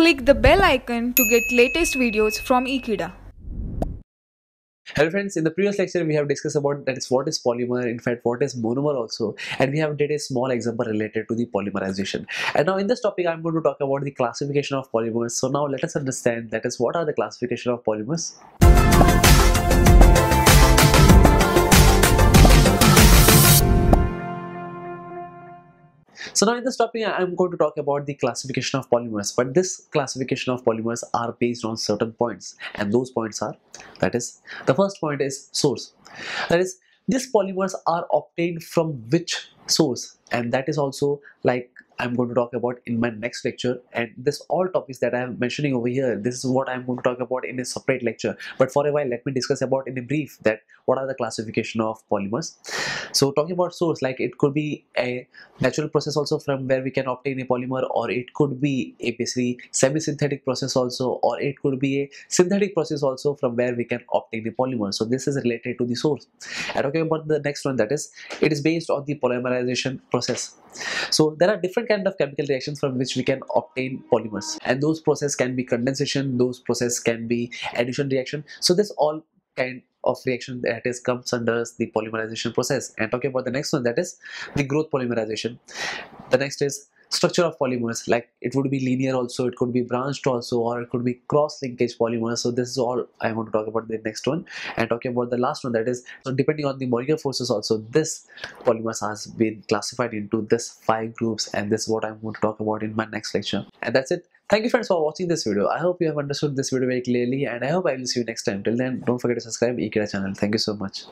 Click the bell icon to get latest videos from Ekeeda. Hello friends, in the previous lecture we have discussed about that is what is polymer, in fact what is monomer also, and we have did a small example related to the polymerization. And now in this topic I am going to talk about the classification of polymers. So now let us understand that is what are the classification of polymers. So now in this topic I am going to talk about the classification of polymers, but this classification of polymers are based on certain points, and those points are, that is, the first point is source. That is, these polymers are obtained from which source, and that is also like I'm going to talk about in my next lecture. And this all topics that I am mentioning over here, this is what I'm going to talk about in a separate lecture. But for a while, let me discuss about in a brief that what are the classification of polymers. So talking about source, like it could be a natural process also from where we can obtain a polymer, or it could be a basically semi-synthetic process also, or it could be a synthetic process also from where we can obtain a polymer. So this is related to the source. And talking about the next one, that is, it is based on the polymerization process. So there are different kind of chemical reactions from which we can obtain polymers, and those process can be condensation, those process can be addition reaction. So this all kind of reaction that is comes under the polymerization process. And talking about the next one, that is the growth polymerization. The next is structure of polymers, like it would be linear also, it could be branched also, or it could be cross linkage polymers. So this is all I want to talk about the next one. And talking about the last one, that is, so depending on the molecular forces also, this polymers has been classified into this 5 groups, and this is what I'm going to talk about in my next lecture. And that's it. Thank you friends for watching this video. I hope you have understood this video very clearly, and I hope I will see you next time. Till then, don't forget to subscribe Ekeeda channel. Thank you so much.